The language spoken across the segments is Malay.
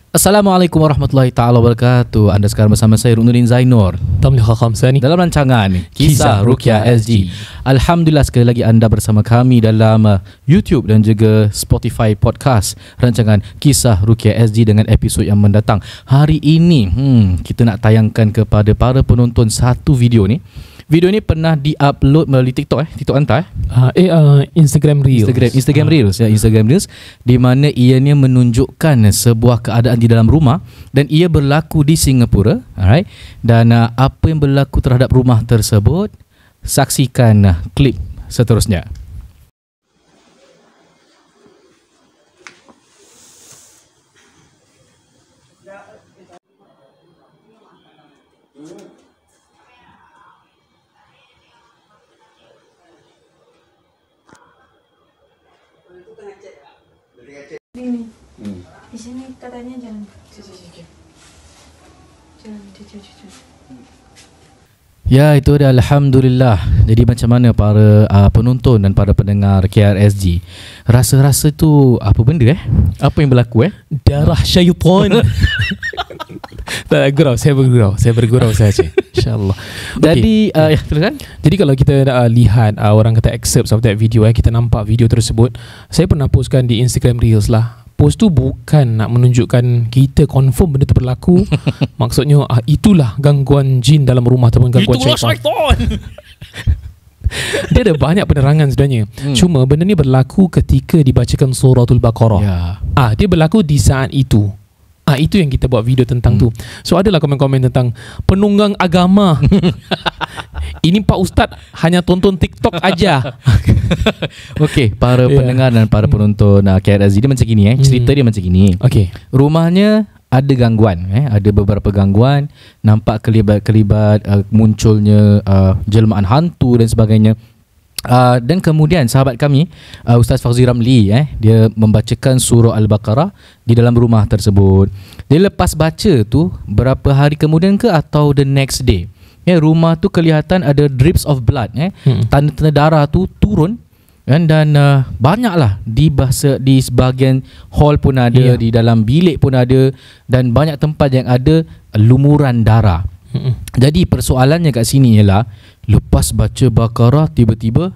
Assalamualaikum warahmatullahi taala wabarakatuh. Anda sekarang bersama saya Ruknuddin Zainur Tamliha Khamsani dalam rancangan Kisah Ruqyah SG. Alhamdulillah sekali lagi anda bersama kami dalam YouTube dan juga Spotify podcast rancangan Kisah Ruqyah SG dengan episod yang mendatang. Hari ini kita nak tayangkan kepada para penonton satu video ni. Video ni pernah di-upload melalui TikTok TikTok hantar Instagram Reels. Instagram Reels Instagram Reels di mana ianya menunjukkan sebuah keadaan di dalam rumah dan ia berlaku di Singapura, alright. Dan apa yang berlaku terhadap rumah tersebut, saksikan klip seterusnya. Ini di sini katanya jangan jangan. Ya, itu dia. Alhamdulillah. Jadi macam mana para penonton dan para pendengar KRSG, rasa-rasa tu apa benda apa yang berlaku Darah syaitan. Tak, saya bergurau saja, insyaAllah. Jadi teruskan. Jadi kalau kita lihat orang kata excerpts of that video, kita nampak video tersebut. Saya pernah postkan di Instagram Reels lah. Post tu bukan nak menunjukkan kita confirm benda tu berlaku. Maksudnya itulah gangguan jin dalam rumah ataupun gangguan syaitan. Dia ada banyak penerangan sebenarnya. Cuma benda ni berlaku ketika dibacakan suratul Baqarah. Dia berlaku di saat itu. Itu yang kita buat video tentang tu. So adalah komen-komen tentang penunggang agama. Ini Pak Ustaz hanya tonton TikTok aja. Okey, para pendengar dan para penonton KRSG dia macam gini cerita dia macam gini. Okey. Rumahnya ada gangguan ada beberapa gangguan, nampak kelibat munculnya jelmaan hantu dan sebagainya. Dan kemudian sahabat kami Ustaz Fauzi Ramli dia membacakan surah Al-Baqarah di dalam rumah tersebut. Dia lepas baca tu berapa hari kemudian ke atau the next day, rumah tu kelihatan ada drips of blood, tanda-tanda darah tu turun dan banyaklah di sebahagian hall pun ada, di dalam bilik pun ada, dan banyak tempat yang ada lumuran darah. Jadi persoalannya kat sini ialah lepas baca Baqarah tiba-tiba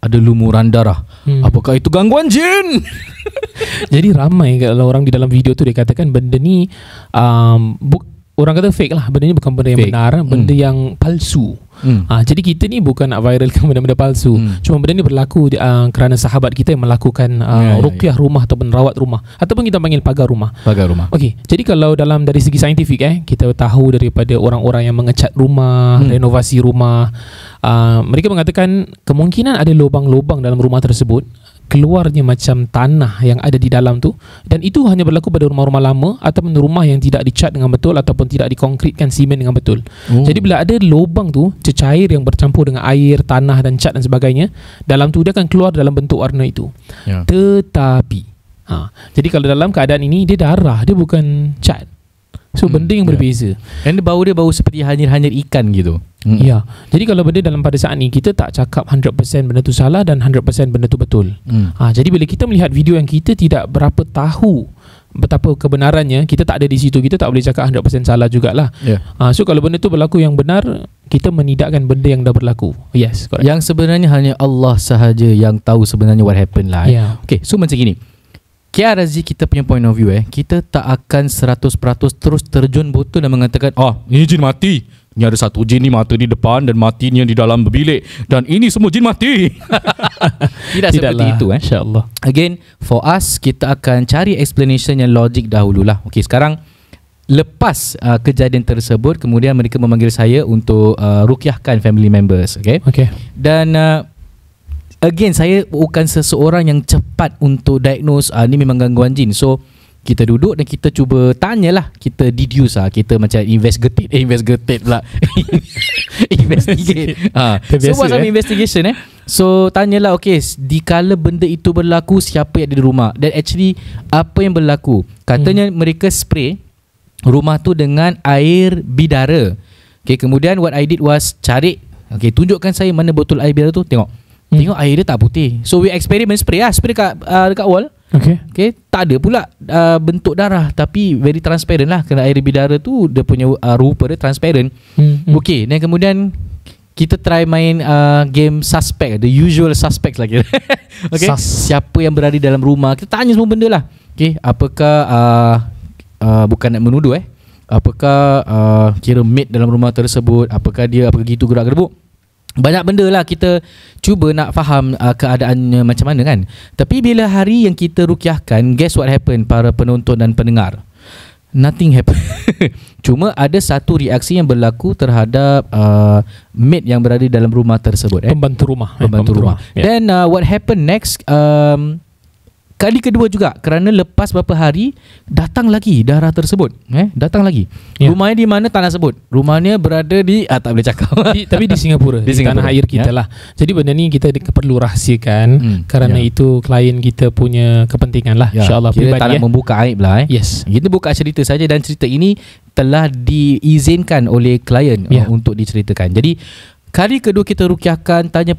ada lumuran darah. Apakah itu gangguan jin? Jadi ramai kalau orang di dalam video tu dia katakan benda ni orang kata fake lah. Benda ni bukan benda yang fake, benar, benda yang palsu. Jadi kita ni bukan nak viralkan benda-benda palsu. Cuma benda ni berlaku kerana sahabat kita yang melakukan ruqyah rumah ataupun rawat rumah, ataupun kita panggil pagar rumah. Okey, jadi kalau dari segi saintifik kita tahu daripada orang-orang yang mengecat rumah, renovasi rumah, mereka mengatakan kemungkinan ada lubang-lubang dalam rumah tersebut, keluarnya macam tanah yang ada di dalam tu, dan itu hanya berlaku pada rumah-rumah lama ataupun rumah yang tidak dicat dengan betul ataupun tidak dikonkritkan simen dengan betul. Jadi bila ada lubang tu, cecair yang bercampur dengan air, tanah dan cat dan sebagainya, dalam tu dia akan keluar dalam bentuk warna itu. Tetapi jadi kalau dalam keadaan ini dia darah, dia bukan cat. So benda yang berbeza. Dan dia bau seperti hanyir-hanyir ikan gitu. Ya. Jadi kalau benda dalam pada saat ni, kita tak cakap 100% benda tu salah dan 100% benda tu betul. Jadi bila kita melihat video yang kita tidak berapa tahu betapa kebenarannya, kita tak ada di situ, kita tak boleh cakap 100% salah jugalah. So kalau benda tu berlaku yang benar, kita menidakkan benda yang dah berlaku. Yes, correct. Yang sebenarnya hanya Allah sahaja yang tahu sebenarnya what happened lah. Okay, so macam gini, KRSG kita punya point of view kita tak akan 100% terus terjun botol dan mengatakan ini jin mati, ini ada satu jin ni mata di depan dan matinya di dalam bilik, dan ini semua jin mati. Tidak seperti itu InsyaAllah. Again, for us, kita akan cari explanation yang logik dahululah. Okay, sekarang lepas kejadian tersebut, kemudian mereka memanggil saya untuk ruqyahkan family members. Okay. Dan again, saya bukan seseorang yang cepat untuk diagnose ni memang gangguan jin. So kita duduk dan kita cuba tanyalah, kita deduce kita macam investigate pula. Investigate. So buat some investigation So tanyalah, okay, dikala benda itu berlaku, siapa yang ada di rumah, dan actually apa yang berlaku. Katanya mereka spray rumah tu dengan air bidara. Okay, kemudian what I did was cari, okay, tunjukkan saya mana botol air bidara tu. Tengok air dia tak putih. So we experiment spray kat wall. Okay, tak ada pula bentuk darah, tapi very transparent lah, kerana air bidara tu dia punya rupa dia transparent. Okay, dan kemudian kita try main game suspect, the usual suspects lagi. Okay, siapa yang berada dalam rumah, kita tanya semua benda lah. Okay, apakah bukan nak menuduh apakah kira maid dalam rumah tersebut, apakah gitu gerak-gerubuk. Banyak benda lah kita cuba nak faham keadaannya macam mana kan. Tapi bila hari yang kita rukyahkan, guess what happen para penonton dan pendengar? Nothing happen. Cuma ada satu reaksi yang berlaku terhadap maid yang berada dalam rumah tersebut. Pembantu rumah. Then what happened next, kali kedua juga, kerana lepas beberapa hari datang lagi darah tersebut. Datang lagi. Rumahnya di mana tak nak sebut. Rumahnya berada di tak boleh cakap. Tapi di Singapura, di tanah air kita lah. Jadi benda ni kita perlu rahsiakan, kerana itu klien kita punya kepentingan lah. InsyaAllah kita tak nak membuka aib lah. Yes. Kita buka cerita saja, dan cerita ini telah diizinkan oleh klien untuk diceritakan. Jadi kali kedua kita rukyahkan, tanya,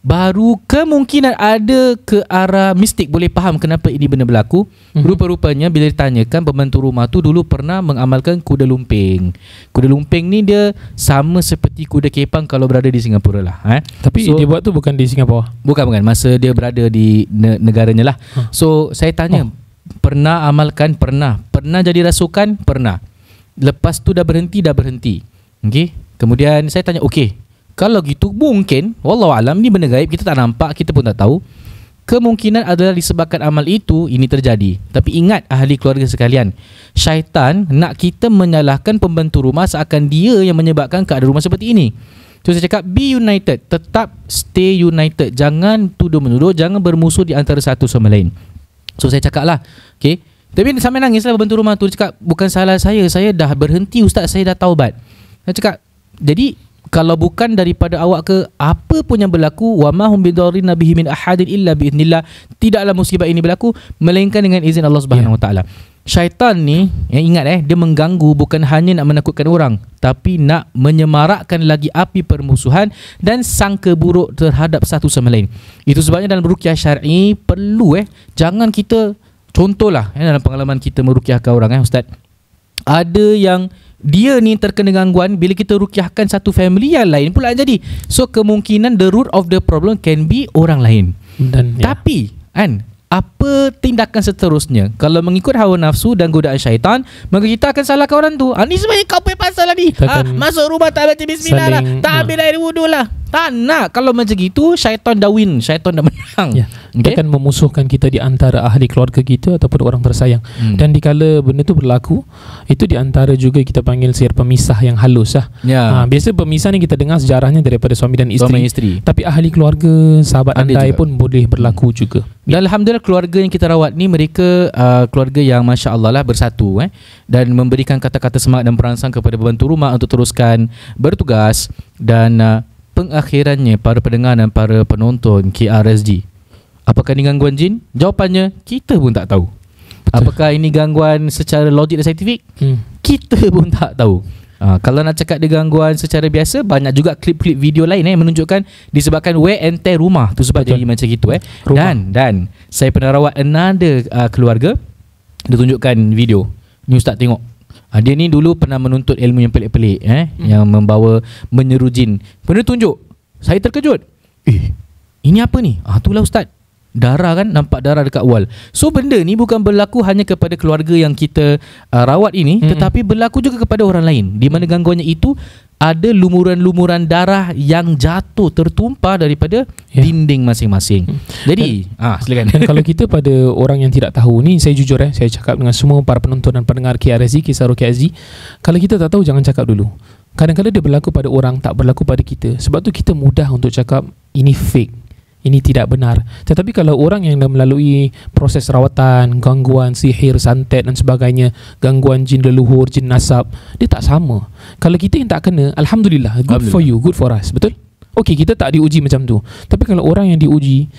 baru kemungkinan ada ke arah mistik, boleh faham kenapa ini benda berlaku. Rupa-rupanya bila ditanyakan, pembantu rumah tu dulu pernah mengamalkan kuda lumping. Kuda lumping ni dia sama seperti kuda kepang kalau berada di Singapura lah. Tapi dia buat tu bukan di Singapura. Bukan, masa dia berada di negaranya lah. So saya tanya, pernah amalkan? Pernah jadi rasukan? Pernah. Lepas tu dah berhenti. Okay? Kemudian saya tanya, okay, kalau gitu mungkin, wallahualam, ni benda gaib, kita tak nampak, kita pun tak tahu. Kemungkinan adalah disebabkan amal itu ini terjadi. Tapi ingat ahli keluarga sekalian, syaitan nak kita menyalahkan pembantu rumah seakan dia yang menyebabkan keadaan rumah seperti ini. So saya cakap, be united, tetap stay united. Jangan tuduh-menuduh, jangan bermusuh di antara satu sama lain. So saya cakap lah, okay. Tapi sampai nangis lah pembantu rumah tu. Dia cakap, bukan salah saya dah berhenti ustaz, saya dah taubat. Saya cakap, jadi kalau bukan daripada awak ke, apa pun yang berlaku, wa ma hum bidarrina bihi min ahadin illa biiznillah, tidaklah musibah ini berlaku melainkan dengan izin Allah Subhanahu Wa Taala. Syaitan ni, ingat dia mengganggu bukan hanya nak menakutkan orang, tapi nak menyemarakkan lagi api permusuhan dan sangka buruk terhadap satu sama lain. Itu sebabnya dalam ruqyah syar'i perlu jangan kita, contohlah dalam pengalaman kita meruqyahkan orang ustaz, ada yang dia ni terkena gangguan, bila kita rukyahkan satu family yang lain pula jadi. So kemungkinan the root of the problem can be orang lain. Dan tapi apa tindakan seterusnya? Kalau mengikut hawa nafsu dan godaan syaitan, maka kita akan salahkan orang tu. Ni sebenarnya kau punya pasal lah ni. Masuk rumah tak baca bismillah lah, tak ambil air wudu lah. Tak nak. Kalau macam gitu, syaitan dah win, syaitan dah menang. Dia akan memusuhkan kita di antara ahli keluarga kita ataupun orang tersayang. Dan dikala benda tu berlaku, itu di antara juga kita panggil sihir pemisah yang halus lah. Biasa pemisah ni kita dengar sejarahnya daripada suami dan isteri. Tapi ahli keluarga, sahabat andai pun boleh berlaku juga. Dan alhamdulillah keluarga yang kita rawat ni, mereka keluarga yang masya Allah lah bersatu dan memberikan kata-kata semangat dan perangsang kepada pembantu rumah untuk teruskan bertugas. Dan pengakhirannya, para pendengar dan para penonton KRSG, apakah ini gangguan jin? Jawapannya kita pun tak tahu. Apakah ini gangguan secara logik dan saintifik? Kita pun tak tahu. Kalau nak cakap dia gangguan secara biasa, banyak juga klip-klip video lain yang menunjukkan disebabkan wear and tear rumah tu sebab jadi macam gitu Dan saya pernah rawat another keluarga. Dia tunjukkan video ni, ustaz tengok. Dia ni dulu pernah menuntut ilmu yang pelik-pelik yang membawa menyeru jin. Pernah tunjuk. Saya terkejut. Ini apa ni? Itulah ustaz. Darah kan, nampak darah dekat wall. So benda ni bukan berlaku hanya kepada keluarga yang kita rawat ini, tetapi berlaku juga kepada orang lain, di mana gangguannya itu ada lumuran-lumuran darah yang jatuh tertumpah daripada dinding masing-masing. Jadi silakan. Dan kalau kita pada orang yang tidak tahu ni, saya jujur saya cakap dengan semua para penonton dan pendengar KRSG, Kisah Ruqyah SG, kalau kita tak tahu jangan cakap dulu. Kadang-kadang dia berlaku pada orang, tak berlaku pada kita. Sebab tu kita mudah untuk cakap ini fake, ini tidak benar. Tetapi kalau orang yang dah melalui proses rawatan, gangguan sihir, santet dan sebagainya, gangguan jin leluhur, jin nasab, dia tak sama. Kalau kita yang tak kena, alhamdulillah, good for you, good for us. Betul? Okey, kita tak diuji macam tu. Tapi kalau orang yang diuji,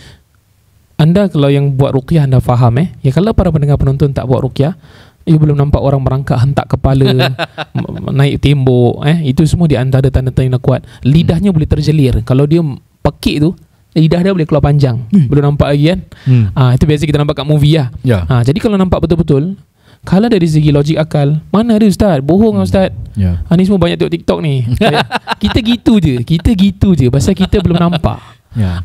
anda kalau yang buat ruqyah anda faham kalau para pendengar penonton tak buat ruqyah, you belum nampak orang merangkak hentak kepala, naik tembok, itu semua di antara tanda-tanda yang kuat. Lidahnya boleh terjelir. Kalau dia pekik tu, lidah dia boleh keluar panjang. Belum nampak lagi kan. Itu biasa kita nampak kat movie lah. Jadi kalau nampak betul-betul, kalau dari segi logik akal, mana ada ustaz? Bohong ustaz. Ni semua banyak tengok TikTok ni. Kita gitu je pasal kita belum nampak.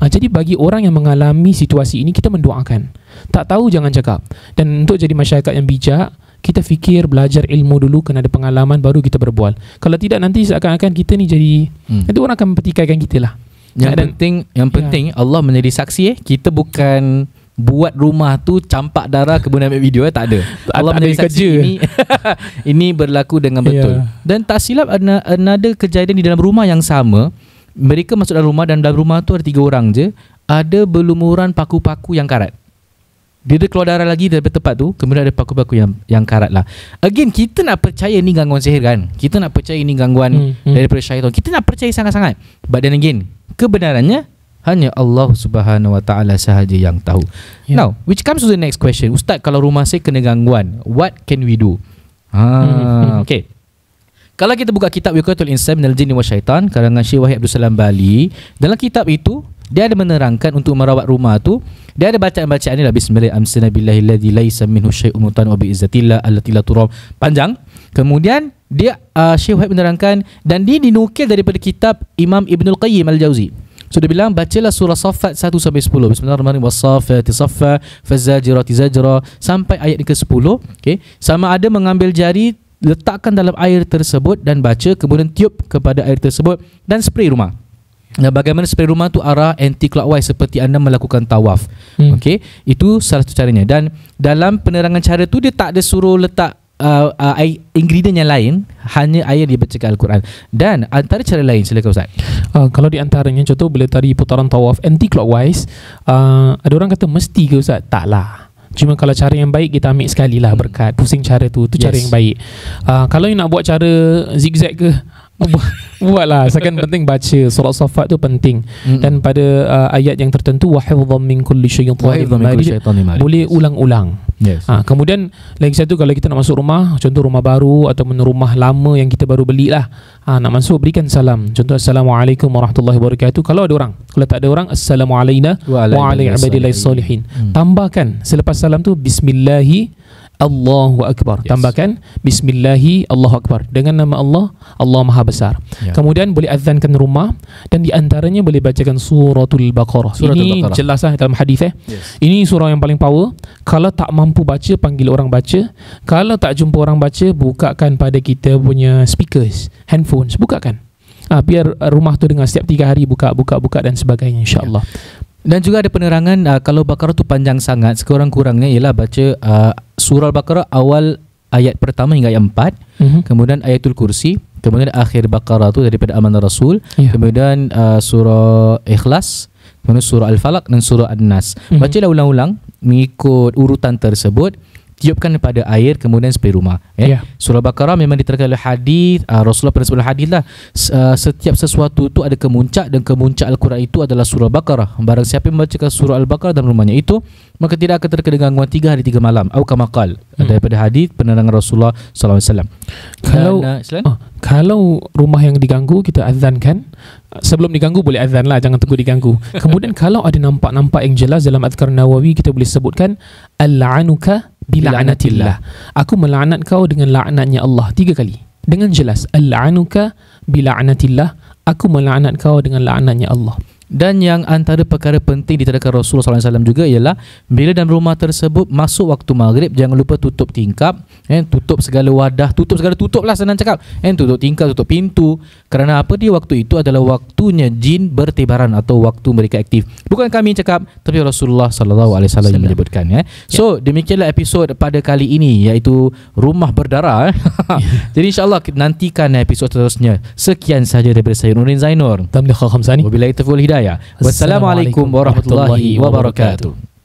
Jadi bagi orang yang mengalami situasi ini, kita mendoakan. Tak tahu jangan cakap. Dan untuk jadi masyarakat yang bijak, kita fikir, belajar ilmu dulu, kena ada pengalaman baru kita berbual. Kalau tidak, nanti seakan-akan kita ni jadi nanti orang akan mempertikaikan kita lah. Yang penting Allah menjadi saksi kita bukan buat rumah tu campak darah kemudian ambil video, tak ada. Allah menjadi saksi ini berlaku dengan betul. Dan tak silap ada kejadian di dalam rumah yang sama. Mereka masuk dalam rumah dan dalam rumah tu ada 3 orang je, ada berlumuran paku-paku yang karat. Dia keluar darah lagi dari tempat tu, kemudian ada paku-paku yang karat lah. Again, kita nak percaya ni gangguan sihir kan? Kita nak percaya ni gangguan daripada syaitan. Kita nak percaya sangat-sangat. But then again, kebenarannya hanya Allah Subhanahu Wa Taala sahaja yang tahu. Now, which comes to the next question. Ustaz, kalau rumah saya kena gangguan, what can we do? Okay. Kalau kita buka kitab Wiqayatul Insan minal Jinni Wasyaitan karangan Syekh Wahid Abdul Salam Bali, dalam kitab itu dia ada menerangkan untuk merawat rumah tu, dia ada bacaan-bacaan ni lah. Bismillahirrahmanirrahim. Laisa minhu syai'un mutan wa bi izzatillah allati la turam. Panjang. Kemudian dia Syekh Wahid menerangkan, dan dia dinukil daripada kitab Imam Ibnul Qayyim Al-Jauzi. So dia bilang, bacalah surah Saffat 1 sampai 10. Bismillahirrahmanirrahim. Wassafati saffa fazajirati zajra sampai ayat ke-10. Okay. Sama ada mengambil jari, letakkan dalam air tersebut dan baca, kemudian tiup kepada air tersebut dan spray rumah. Nah, bagaimana spray rumah tu arah anti-clockwise seperti anda melakukan tawaf. Okay. Itu salah satu caranya. Dan dalam penerangan cara tu dia tak ada suruh letak ingredient yang lain, hanya air dia bacakan Al-Quran. Dan antara cara lain, silakan Ustaz. Kalau di antaranya, contoh bila tari putaran tawaf anti-clockwise, ada orang kata mesti ke Ustaz? Taklah. Cuma kalau cara yang baik, kita ambil sekali lah berkat. Pusing cara tu cara yang baik. Kalau yang nak buat cara zigzag ke, buatlah. Asalkan penting baca surah Saffat tu penting. Dan pada ayat yang tertentu, wa hifdhan min kulli syaitan marid, boleh ulang-ulang. Kemudian lagi satu, kalau kita nak masuk rumah, contoh rumah baru atau rumah lama yang kita baru beli lah, nak masuk, berikan salam. Contoh, Assalamualaikum warahmatullahi wabarakatuh. Kalau ada orang, kalau tak ada orang, Assalamualaikum wa ala ibadillahis salihin. Tambahkan selepas salam tu Bismillahi Allahu Akbar. Tambahkan Bismillahi Allahu Akbar, dengan nama Allah, Allah Maha Besar. Kemudian boleh azankan rumah, dan di antaranya boleh bacakan suratul Baqarah. Ini jelas lah dalam hadis. Ini surah yang paling power. Kalau tak mampu baca, panggil orang baca. Kalau tak jumpa orang baca, bukakan pada kita punya speakers, handphones, bukakan. Biar rumah tu dengar setiap 3 hari, buka dan sebagainya, insya-Allah. Dan juga ada penerangan, kalau Baqarah tu panjang sangat, sekurang-kurangnya ialah baca surah Baqarah awal ayat pertama hingga ayat 4, kemudian ayatul kursi, kemudian akhir Baqarah tu daripada Amanah Rasul, kemudian surah Ikhlas, kemudian surah Al-Falaq dan surah An-Nas. Bacalah ulang-ulang mengikut urutan tersebut. Tiupkan pada air, kemudian spray rumah. Surah Baqarah memang diterangkan oleh hadis, Rasulullah pernah sebut hadis lah, setiap sesuatu tu ada kemuncak, dan kemuncak Al-Quran itu adalah surah Baqarah. Barang siapa yang membacakan surah Al-Baqarah dalam rumahnya itu, maka tidak akan terkena gangguan 3 hari 3 malam. Atau kamakal, daripada hadis penerangan Rasulullah SAW. Kalau rumah yang diganggu, kita azankan. Sebelum diganggu boleh azan lah, jangan tunggu diganggu. Kemudian kalau ada nampak-nampak yang jelas, dalam Adhkar Nawawi kita boleh sebutkan, Al-la'anuka bila'anatillah, aku melaknat kau dengan laknatnya Allah 3 kali dengan jelas. Al-la'anuka bila'anatillah, aku melaknat kau dengan laknatnya Allah. Dan yang antara perkara penting diterangkan Rasulullah SAW juga ialah, bila dalam rumah tersebut masuk waktu maghrib, jangan lupa tutup tingkap, tutup segala wadah, tutup lah, senang cakap, tutup tingkap, tutup pintu. Kerana apa? Dia waktu itu adalah waktunya jin bertebaran atau waktu mereka aktif. Bukan kami cakap, tapi Rasulullah SAW yang menyebutkan. So demikianlah episod pada kali ini, iaitu rumah berdarah. Jadi insyaAllah nantikan episod seterusnya. Sekian sahaja daripada saya, Nurin Zainur. Tamliha Khamsani. Wabillahi taufiq wal hidayah. Wassalamualaikum warahmatullahi wabarakatuh.